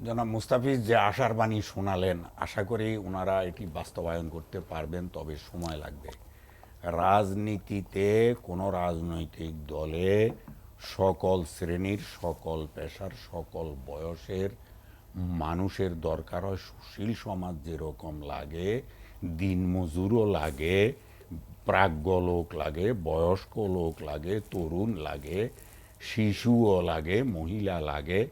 জনাব মুস্তাফিজ যে আশার বাণী শোনালেন, আশা করি ওনারা এটি বাস্তবায়ন করতে পারবেন, তবে সময় লাগবে। রাজনীতিতে কোনো রাজনৈতিক দলে সকল শ্রেণীর, সকল পেশার, সকল বয়সের মানুষের দরকার হয়। সুশীল সমাজ যেরকম লাগে, দিনমজুরও লাগে, প্রাজ্ঞ লোক লাগে, বয়স্ক লোক লাগে, তরুণ লাগে, শিশুও লাগে, মহিলা লাগে।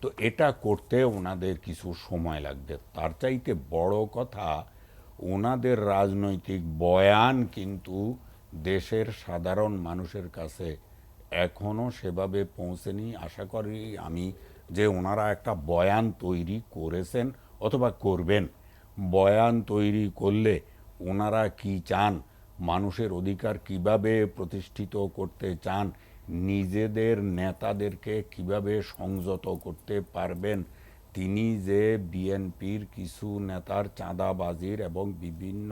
তো এটা করতে ওনাদের কিছু সময় লাগবে। তার চাইতে বড় কথা, ওনাদের রাজনৈতিক বয়ান কিন্তু দেশের সাধারণ মানুষের কাছে এখনও সেভাবে পৌঁছেনি। আশা করি আমি যে ওনারা একটা বয়ান তৈরি করেছেন অথবা করবেন। বয়ান তৈরি করলে ওনারা কি চান, মানুষের অধিকার কিভাবে প্রতিষ্ঠিত করতে চান, নিজেদের নেতাদেরকে কিভাবে সংযত করতে পারবেন। তিনি যে বিএনপির কিছু নেতার চাঁদাবাজির এবং বিভিন্ন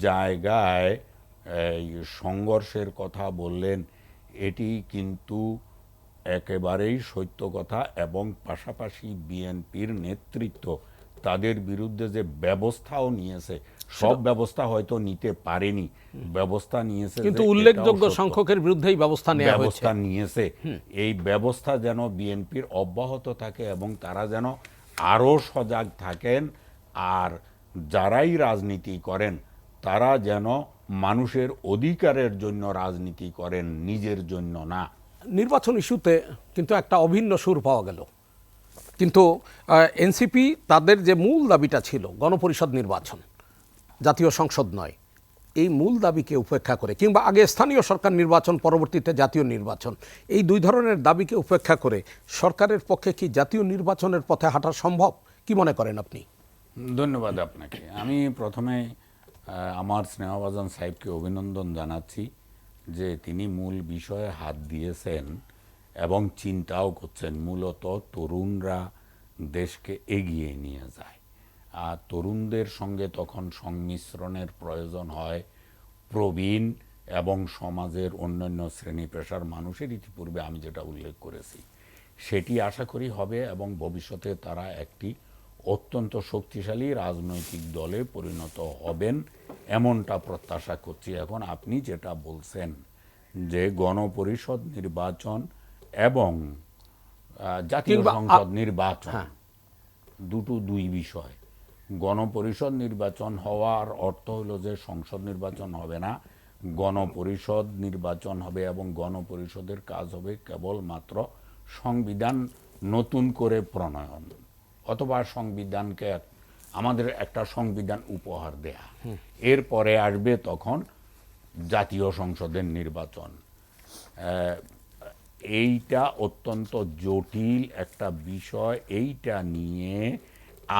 জায়গায় সংঘর্ষের কথা বললেন, এটি কিন্তু একেবারেই সত্য কথা। এবং পাশাপাশি বিএনপির নেতৃত্ব তাদের বিরুদ্ধে যে ব্যবস্থাও নিয়েছে, সব ব্যবস্থা হয়তো নিতে পারেনি, ব্যবস্থা নিয়েছে, কিন্তু উল্লেখযোগ্য সংখ্যকের বিরুদ্ধেই ব্যবস্থা নিয়েছে। এই ব্যবস্থা যেন বিএনপির অব্যাহত থাকে এবং তারা যেন আরও সজাগ থাকেন। আর যারাই রাজনীতি করেন তারা যেন মানুষের অধিকারের জন্য রাজনীতি করেন, নিজের জন্য না। নির্বাচন ইস্যুতে কিন্তু একটা অভিন্ন সুর পাওয়া গেল। কিন্তু এনসিপি তাদের যে মূল দাবিটা ছিল গণপরিষদ নির্বাচন, জাতীয় সংসদ নয়, এই মূল দাবিকে উপেক্ষা করে, কিংবা আগে স্থানীয় সরকার নির্বাচন, পরবর্তীতে জাতীয় নির্বাচন, এই দুই ধরনের দাবিকে উপেক্ষা করে সরকারের পক্ষে কি জাতীয় নির্বাচনের পথে হাঁটা সম্ভব? কি মনে করেন আপনি? ধন্যবাদ আপনাকে। আমি প্রথমে আমার স্নেহভাজন সাহেবকে অভিনন্দন জানাচ্ছি যে তিনি মূল বিষয়ে হাত দিয়েছেন এবং চিন্তাও করছেন। মূলত তরুণরা দেশকে এগিয়ে নিয়ে যায়, আর তরুণদের সঙ্গে তখন সংমিশ্রণের প্রয়োজন হয় প্রবীণ এবং সমাজের অন্যান্য শ্রেণী পেশার মানুষের। ইতিপূর্বে আমি যেটা উল্লেখ করেছি সেটি আশা করি হবে এবং ভবিষ্যতে তারা একটি অত্যন্ত শক্তিশালী রাজনৈতিক দলে পরিণত হবেন, এমনটা প্রত্যাশা করছি। এখন আপনি যেটা বলছেন যে গণপরিষদ নির্বাচন এবং জাতীয় সংসদ নির্বাচন দুটো দুই বিষয়। গণপরিষদ নির্বাচন হওয়ার অর্থ হলো যে সংসদ নির্বাচন হবে না, গণপরিষদ নির্বাচন হবে এবং গণপরিষদের কাজ হবে কেবলমাত্র সংবিধান নতুন করে প্রণয়ন অথবা সংবিধানকে আমাদের একটা সংবিধান উপহার দেয়া। এরপরে আসবে তখন জাতীয় সংসদের নির্বাচন। এইটা অত্যন্ত জটিল একটা বিষয়। এইটা নিয়ে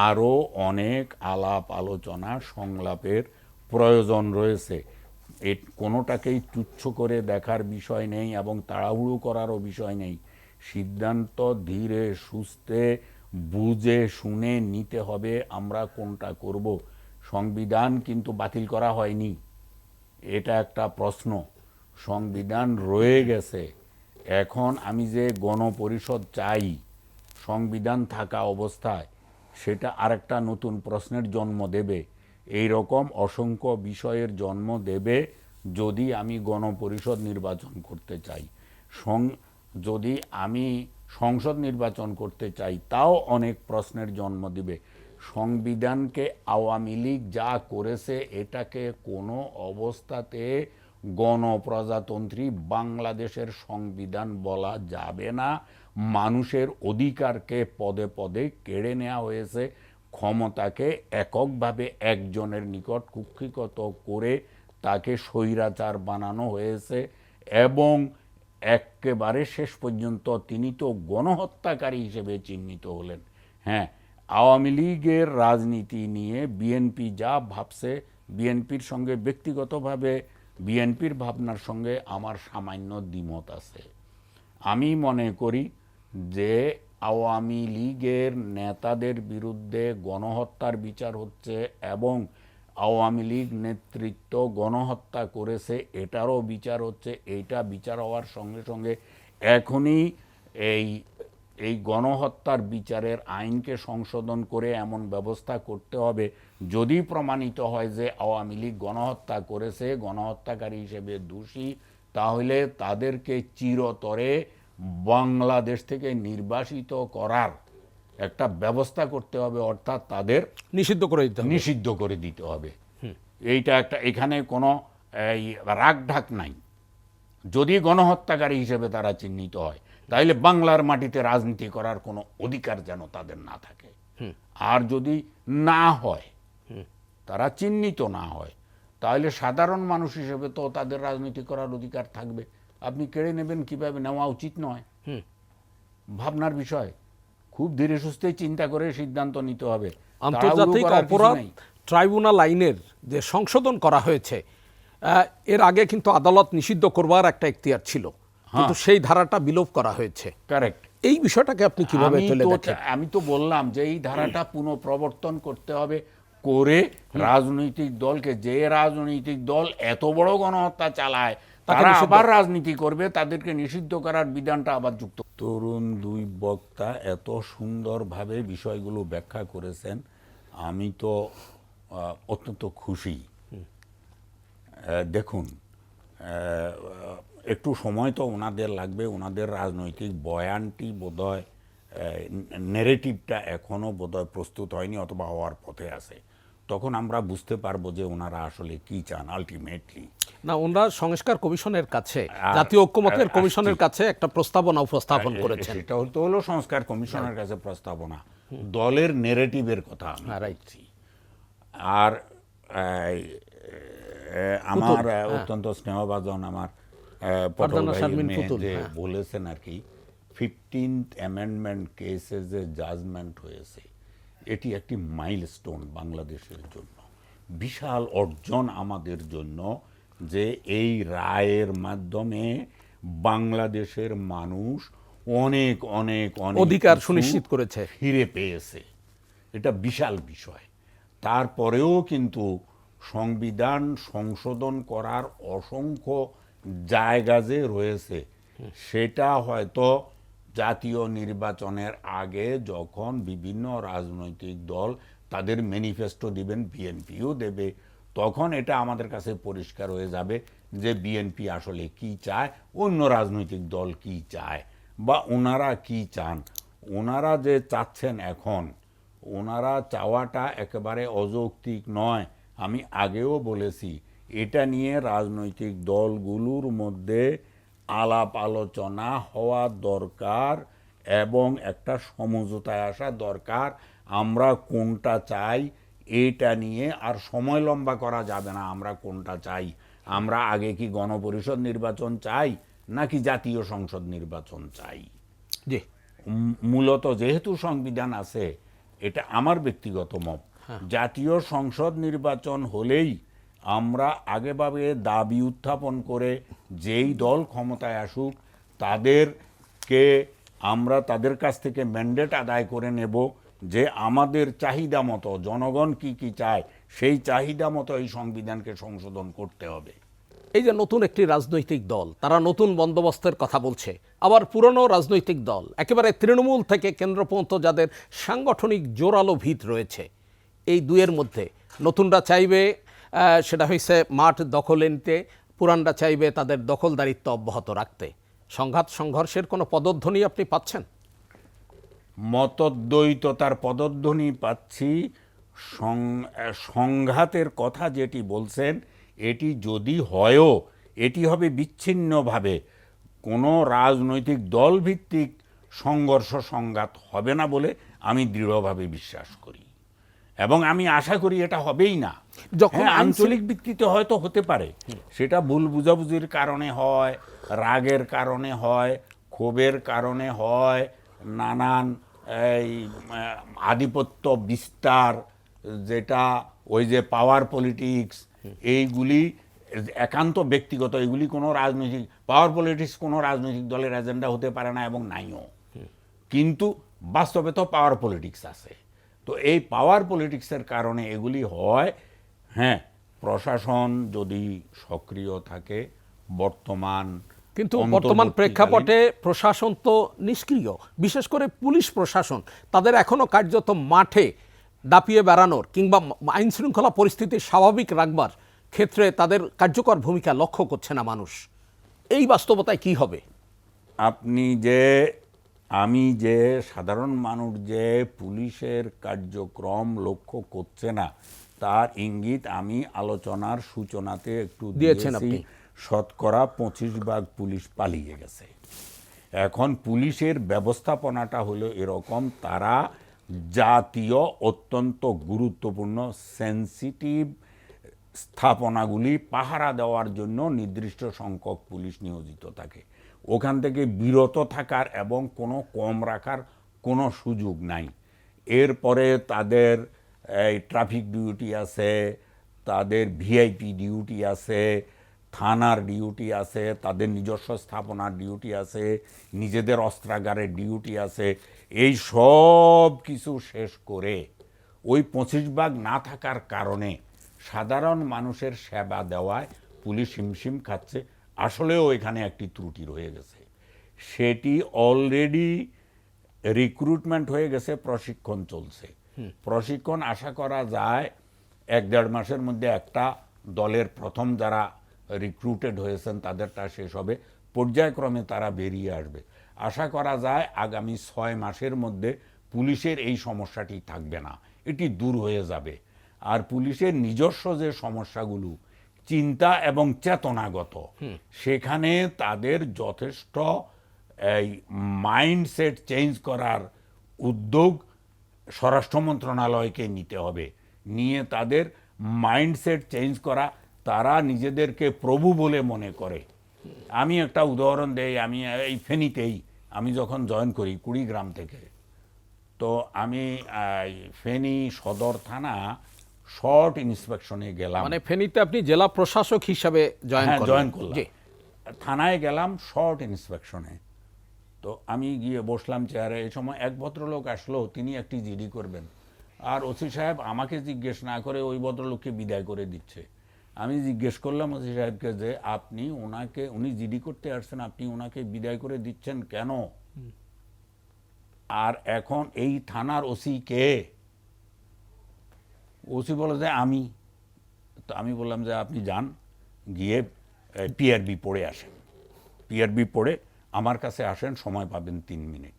আরও অনেক আলাপ আলোচনা সংলাপের প্রয়োজন রয়েছে। কোনোটাকেই তুচ্ছ করে দেখার বিষয় নেই এবং তাড়াহুড়ো করারও বিষয় নেই। সিদ্ধান্ত ধীরে সুস্থে বুঝে শুনে নিতে হবে আমরা কোনটা করব। সংবিধান কিন্তু বাতিল করা হয়নি, এটা একটা প্রশ্ন। সংবিধান রয়ে গেছে। এখন আমি যে গণপরিষদ চাই সংবিধান থাকা অবস্থায়, সেটা আরেকটা নতুন প্রশ্নের জন্ম দেবে। এই রকম অসংখ্য বিষয়ের জন্ম দেবে যদি আমি গণপরিষদ নির্বাচন করতে চাই। যদি আমি সংসদ নির্বাচন করতে চাই, তাও অনেক প্রশ্নের জন্ম দিবে। সংবিধানকে আওয়ামী লীগ যা করেছে এটাকে কোনো অবস্থাতে গণপ্রজাতন্ত্রী বাংলাদেশের সংবিধান বলা যাবে না। মানুষের অধিকারকে পদে পদে কেড়ে নেওয়া হয়েছে, ক্ষমতাকে এককভাবে একজনের নিকট কুক্ষিগত করে তাকে স্বৈরাচার বানানো হয়েছে এবং একেবারে শেষ পর্যন্ত তিনি তো গণহত্যাকারী হিসেবে চিহ্নিত হলেন। হ্যাঁ, আওয়ামী লীগের রাজনীতি নিয়ে বিএনপি যা ভাবছে, বিএনপির সঙ্গে ব্যক্তিগতভাবে বিএনপির ভাবনার সঙ্গে আমার সামান্য দ্বিমত আছে। আমি মনে করি যে আওয়ামী লীগের নেতাদের বিরুদ্ধে গণহত্যার বিচার হচ্ছে এবং আওয়ামী লীগ নেতৃত্ব গণহত্যা করেছে এটারও বিচার হচ্ছে। এইটা বিচার হওয়ার সঙ্গে সঙ্গে এখনই এই এই গণহত্যার বিচারের আইনকে সংশোধন করে এমন ব্যবস্থা করতে হবে, যদি প্রমাণিত হয় যে আওয়ামী লীগ গণহত্যা করেছে, গণহত্যাকারী হিসেবে দোষী, তাহলে তাদেরকে চিরতরে বাংলাদেশ থেকে নির্বাসিত করার একটা ব্যবস্থা করতে হবে, অর্থাৎ তাদের নিষিদ্ধ করে দিতে হবে। নিষিদ্ধ করে দিতে হবে। এইটা একটা, এখানে কোনো রাগঢাক নাই। যদি গণহত্যাকারী হিসেবে তারা চিহ্নিত হয়, তাহলে বাংলার মাটিতে রাজনীতি করার কোনো অধিকার যেন তাদের না থাকে। আর যদি না হয়, তারা চিহ্নিত না হয়, তাহলে সাধারণ মানুষ হিসেবে তো তাদের রাজনীতি করার অধিকার থাকবে। আপনি কেড়ে নেবেন কিভাবে, নেওয়া উচিত নয়, ভাবনার বিষয়। খুব ধীরে সুস্থে চিন্তা করে সিদ্ধান্ত নিতে হবে। আন্তর্জাতিক তাড়াহুড়ো করার কিছু অপরাধ নেই। ট্রাইব্যুনাল আইনের যে সংশোধন করা হয়েছে, এর আগে কিন্তু আদালত নিষিদ্ধ করবার একটা এখতিয়ার ছিল, কিন্তু সেই ধারাটা বিলোপ করা হয়েছে। কারেক্ট। এই বিষয়টাকে আপনি কিভাবে তুলে দেখেন? আমি তো বললাম যে এই ধারাটা পুনঃপ্রবর্তন করতে হবে, করে রাজনৈতিক দলকে, যে রাজনৈতিক দল এত বড় গণহত্যা চালায় তারা আবার রাজনীতি করবে, তাদেরকে নিষিদ্ধ করার বিধানটা আবার যুক্ত। তরুণ দুই বক্তা এত সুন্দরভাবে বিষয়গুলো ব্যাখ্যা করেছেন, আমি তো অত্যন্ত খুশি। দেখুন, একটু সময় তো ওনাদের লাগবে, ওনাদের রাজনৈতিক বয়ানটি বোধহয়, নেরেটিভটা এখনও বোধহয় প্রস্তুত হয়নি অথবা হওয়ার পথে আছে। তখন আমরা বুঝতে পারবো যে ওনারা আসলে কি চান আলটিমেটলি। না, ওনারা সংস্কার কমিশনের কাছে, জাতীয় ঐক্যমত্যের কমিশনের কাছে একটা প্রস্তাবনা উপস্থাপন করেছেন। সেটা হলো সংস্কার কমিশনের কাছে প্রস্তাবনা, দলের নেরেটিভের কথা আমি বলছি। আর আমার অত্যন্ত স্নেহভাজন আমার পটল ভাইয়ের মেয়ে যে বলেছেন আর কি, 15th অ্যামেন্ডমেন্ট কেসে যে জাজমেন্ট হয়েছে, এটি একটি মাইলস্টোন বাংলাদেশের জন্য, বিশাল অর্জন আমাদের জন্য, যে এই রায়ের মাধ্যমে বাংলাদেশের মানুষ অনেক অনেক অনেক অধিকার সুনিশ্চিত করেছে, ফিরে পেয়েছে। এটা বিশাল বিষয়। তারপরেও কিন্তু সংবিধান সংশোধন করার অসংখ্য জায়গা যে রয়েছে, সেটা হয়তো জাতীয় নির্বাচনের আগে যখন বিভিন্ন রাজনৈতিক দল তাদের ম্যানিফেস্টো দিবেন, বিএনপিও দেবে, তখন এটা আমাদের কাছে পরিষ্কার হয়ে যাবে যে বিএনপি আসলে কি চায়, অন্য রাজনৈতিক দল কি চায়, বা ওনারা কি চান। ওনারা যে চাচ্ছেন এখন, ওনারা চাওয়াটা একেবারে অযৌক্তিক নয়। আমি আগেও বলেছি, এটা নিয়ে রাজনৈতিক দলগুলোর মধ্যে আলাপ আলোচনা হওয়া দরকার এবং একটা সমঝোতায় আসা দরকার। আমরা কোনটা চাই এটা নিয়ে আর সময় লম্বা করা যাবে না। আমরা কোনটা চাই, আমরা আগে কি গণপরিষদ নির্বাচন চাই নাকি জাতীয় সংসদ নির্বাচন চাই? জি, মূলত যেহেতু সংবিধান আছে, এটা আমার ব্যক্তিগত মত, জাতীয় সংসদ নির্বাচন হলেই আমরা আগেভাবে দাবি উত্থাপন করে যেই দল ক্ষমতায় আসুক তাদেরকে আমরা তাদের কাছ থেকে ম্যান্ডেট আদায় করে নেব যে আমাদের চাহিদা মতো, জনগণ কি কি চায় সেই চাহিদা মতো এই সংবিধানকে সংশোধন করতে হবে। এই যে নতুন একটি রাজনৈতিক দল, তারা নতুন বন্দোবস্তের কথা বলছে, আবার পুরনো রাজনৈতিক দল একেবারে তৃণমূল থেকে কেন্দ্র পর্যন্ত যাদের সাংগঠনিক জোরালো ভিত রয়েছে, এই দুয়ের মধ্যে নতুনরা চাইবে সেটা হয়েছে মাঠ দখলে নিতে, পুরানরা চাইবে তাদের দখলদারিত্ব অব্যাহত রাখতে। সংঘাত সংঘর্ষের কোনো পদধ্বনি আপনি পাচ্ছেন? মতদ্বৈততার পদধ্বনি পাচ্ছি। সংঘাতের কথা যেটি বলছেন, এটি যদি হয়ও, এটি হবে বিচ্ছিন্নভাবে, কোনো রাজনৈতিক দল ভিত্তিক সংঘর্ষ সংঘাত হবে না বলে আমি দৃঢ়ভাবে বিশ্বাস করি, এবং আমি আশা করি এটা হবেই না। যখন আঞ্চলিক ভিত্তিতে হয়তো হতে পারে, সেটা ভুল বুঝাবুঝির কারণে হয়, রাগের কারণে হয়, ক্ষোভের কারণে হয়, নানান এই আধিপত্য বিস্তার, যেটা ওই যে পাওয়ার পলিটিক্স, এইগুলি একান্ত ব্যক্তিগত, এগুলি কোনো রাজনৈতিক পাওয়ার পলিটিক্স কোনো রাজনৈতিক দলের এজেন্ডা হতে পারে না এবং নাইও। কিন্তু বাস্তবে তো পাওয়ার পলিটিক্স আছে। তো এই পাওয়ার পলিটিক্সের কারণে এগুলি হয়। হ্যাঁ, প্রশাসন যদি সক্রিয় থাকে, বর্তমান কিন্তু বর্তমান প্রেক্ষাপটে প্রশাসন তো নিষ্ক্রিয়, বিশেষ করে পুলিশ প্রশাসন তাদের এখনো কার্যত মাঠে দাপিয়ে বেড়ানোর কিংবা আইন শৃঙ্খলা পরিস্থিতি স্বাভাবিক রাখবার ক্ষেত্রে তাদের কার্যকর ভূমিকা লক্ষ্য করছে না মানুষ। এই বাস্তবতায় কি হবে? আমি যে সাধারণ মানুষ যে পুলিশের কার্যক্রম লক্ষ্য করছে না তার ইঙ্গিত আমি আলোচনার সূচনাতে একটু দিয়েছেন দিয়েছি। আপনি। শতকরা 25% পুলিশ পালিয়ে গেছে। এখন পুলিশের ব্যবস্থাপনাটা হলো এরকম, তারা জাতীয় অত্যন্ত গুরুত্বপূর্ণ সেন্সিটিভ স্থাপনাগুলি পাহারা দেওয়ার জন্য নির্দিষ্ট সংখ্যক পুলিশ নিয়োজিত থাকে। ওখান থেকে বিরত থাকার এবং কোনো কম রাখার কোনো সুযোগ নাই। এরপরে তাদের এই ট্রাফিক ডিউটি আছে, তাদের ভিআইপি ডিউটি আছে, থানার ডিউটি আছে, তাদের নিজস্ব স্থাপনার ডিউটি আছে, নিজেদের অস্ত্রাগারের ডিউটি আছে। এই সব কিছু শেষ করে ওই 25% না থাকার কারণে সাধারণ মানুষের সেবা দেওয়ায় পুলিশ হিমশিম খাচ্ছে। আসলেও এখানে একটি ত্রুটি রয়ে গেছে, সেটি অলরেডি রিক্রুটমেন্ট হয়ে গেছে, প্রশিক্ষণ চলছে। প্রশিক্ষণ আশা করা যায় 1-1.5 মাসের মধ্যে একটা দলের প্রথম যারা রিক্রুটেড হয়েছেন তাদেরটা শেষ হবে, পর্যায়ক্রমে তারা বেরিয়ে আসবে। আশা করা যায় আগামী 6 মাসের মধ্যে পুলিশের এই সমস্যাটি থাকবে না, এটি দূর হয়ে যাবে। আর পুলিশের নিজস্ব যে সমস্যাগুলো চিন্তা এবং চেতনাগত, সেখানে তাদের যথেষ্ট এই মাইন্ডসেট চেঞ্জ করার উদ্যোগ স্বরাষ্ট্র মন্ত্রণালয়কে নিতে হবে। নিয়ে তাদের মাইন্ডসেট চেঞ্জ করা, তারা নিজেদেরকে প্রভু বলে মনে করে। আমি একটা উদাহরণ দেই, আমি এই ফেনীতেই আমি যখন জয়েন করি কুড়িগ্রাম থেকে, তো আমি ফেনী সদর থানা শর্ট ইন্সপেকশনে গেলাম। মানে ফেনীতে আপনি জেলা প্রশাসক হিসাবে জয়েন করলাম। থানায় গেলাম শর্ট ইন্সপেকশনে। তো আমি গিয়ে বসলাম চেয়ারে। এই সময় এক ভদ্রলোক আসলো, তিনি একটি জিডি করবেন। আর ওসি সাহেব আমাকে জিজ্ঞেস না করে ওই ভদ্রলোককে বিদায় করে দিচ্ছে। আমি জিজ্ঞেস করলাম ওসি সাহেবকে যে আপনি ওনাকে, উনি জিডি করতে আসছেন, আপনি ওনাকে বিদায় করে দিচ্ছেন কেন? আর এখন এই থানার ওসি কে? ওসি বলে যে আমি। তো আমি বললাম যে আপনি যান, গিয়ে পিআরবি পড়ে আসেন, পিআরবি পড়ে আমার কাছে আসেন, সময় পাবেন 3 মিনিট।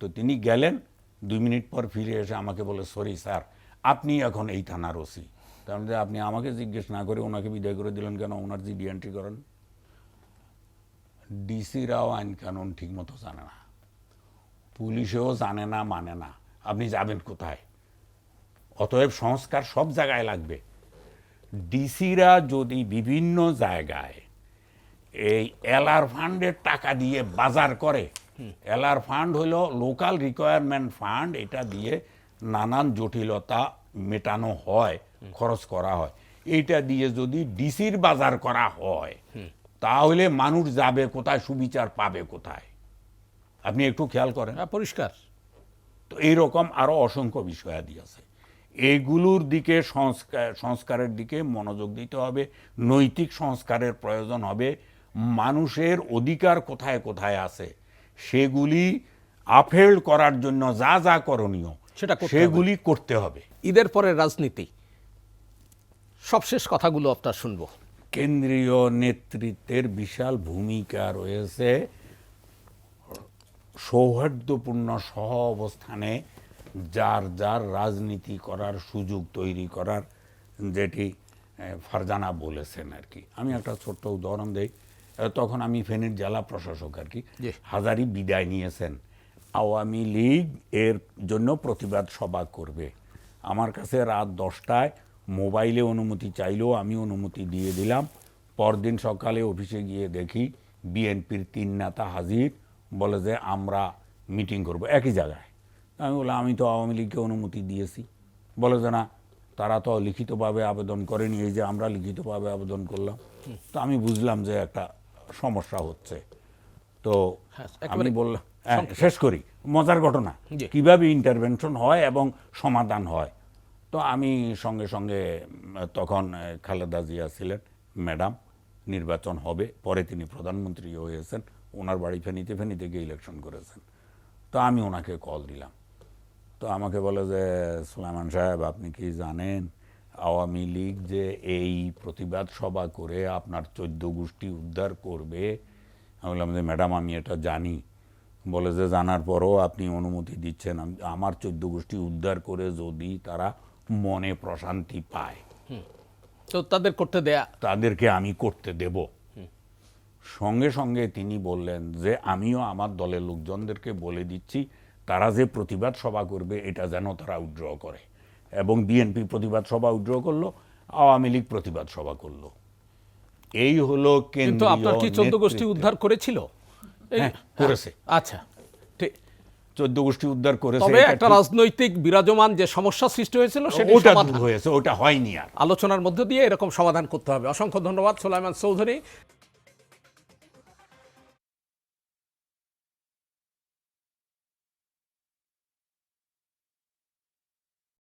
তো তিনি গেলেন, 2 মিনিট পর ফিরে এসে আমাকে বলে সরি স্যার, আপনি এখন এই থানার ওসি। তার মধ্যে আপনি আমাকে জিজ্ঞেস না করে ওনাকে বিদায় করে দিলেন কেন? ওনার জিডি এন্ট্রি করেন। ডিসিরাও আইন কানুন ঠিক মতো জানে না, পুলিশেও জানে না, মানে না, আপনি যাবেন কোথায়? অতএব সংস্কার সব জায়গায় লাগবে। ডিসিরা যদি বিভিন্ন জায়গায় এই এলআর ফান্ডের টাকা দিয়ে বাজার করে, এলআর ফান্ড হলো লোকাল রিকোয়ারমেন্ট ফান্ড, এটা দিয়ে নানান জটিলতা মেটানো হয়, খরচ করা হয়। এইটা দিয়ে যদি ডিসির বাজার করা হয় তাহলে মানুষ যাবে কোথায়, সুবিচার পাবে কোথায়? আপনি একটু খেয়াল করেন। পরিষ্কার। তো এইরকম আরো অসংখ্য বিষয়াদি আছে। এগুলোর দিকে সংস্কারের দিকে মনোযোগ দিতে হবে। নৈতিক সংস্কারের প্রয়োজন হবে। মানুষের অধিকার কোথায় কোথায় আছে সেগুলি আপহেল্ড করার জন্য যা যা করণীয় সেগুলি করতে হবে। ঈদের পরে রাজনীতি, সবশেষ কথাগুলো আপনার শুনবো। কেন্দ্রীয় নেতৃত্বের বিশাল ভূমিকা রয়েছে সৌহার্দ্যপূর্ণ সহ অবস্থানে যার যার রাজনীতি করার সুযোগ তৈরি করার, যেটি ফারজানা বলেছেন আর কি। আমি একটা ছোট্ট উদাহরণ দেই। তখন আমি ফেনীর জেলা প্রশাসক আর কি, হাজারী বিদায় নিয়েছেন। আওয়ামী লীগ এর জন্য প্রতিবাদ সভা করবে। আমার কাছে রাত 10টায় মোবাইলে অনুমতি চাইলেও আমি অনুমতি দিয়ে দিলাম। পরদিন সকালে অফিসে গিয়ে দেখি বিএনপির 3 নেতা হাজির, বলে যে আমরা মিটিং করব একই জায়গায়। আমি বললাম আমি তো আওয়ামী লীগকে অনুমতি দিয়েছি। বলে যে না, তারা তো লিখিতভাবে আবেদন করেনি, এই যে আমরা লিখিতভাবে আবেদন করলাম। তো আমি বুঝলাম যে একটা সমস্যা হচ্ছে। তো আমি বললাম শেষ করি, মজার ঘটনা কিভাবে ইন্টারভেনশন হয় এবং সমাধান হয়। তো আমি সঙ্গে সঙ্গে, তখন খালেদা জিয়া ছিলেন ম্যাডাম, নির্বাচন হবে। পরে তিনি প্রধানমন্ত্রী হয়েছেন, ওনার বাড়ি ফেনীতে, ফেনী থেকে ইলেকশন করেছেন। তো আমি ওনাকে কল দিলাম, তো আমাকে বলে যে সুলাইমান সাহেব আপনি কি জানেন আওয়ামী লীগ যে এই প্রতিবাদ সভা করে আপনার 14 গোষ্ঠী উদ্ধার করবে? আমি বললাম যে ম্যাডাম আমি এটা জানি। বলে যে জানার পরও আপনি অনুমতি দিচ্ছেন? আমার 14 গোষ্ঠী উদ্ধার করে যদি তারা মনে প্রশান্তি পায় তো তাদের করতে দেয়া, তাদেরকে আমি করতে দেব। সঙ্গে সঙ্গে তিনি বললেন যে আমিও আমার দলের লোকজনদেরকে বলে দিচ্ছি তারা যে প্রতিবাদ সভা করবে এটা যেন তারা উইথড্র করে। এবং বিএনপি প্রতিবাদ সভা উইথড্র করলো, আওয়ামী লীগ প্রতিবাদ সভা করলো। এই হলো কিন্তু আপনার কি 14 গোষ্ঠী উদ্ধার করেছিল? হ্যাঁ, করেছে। আচ্ছা, ঠিক। 14 গোষ্ঠী উদ্ধার করেছে। তবে একটা রাজনৈতিক বিরাজমান যে সমস্যা সৃষ্টি হয়েছিল সেটা ওটা দূর হয়েছে, ওটা হয়নি আর। আলোচনার মধ্য দিয়ে এরকম সমাধান করতে হবে। অসংখ্য ধন্যবাদ সুলাইমান চৌধুরী।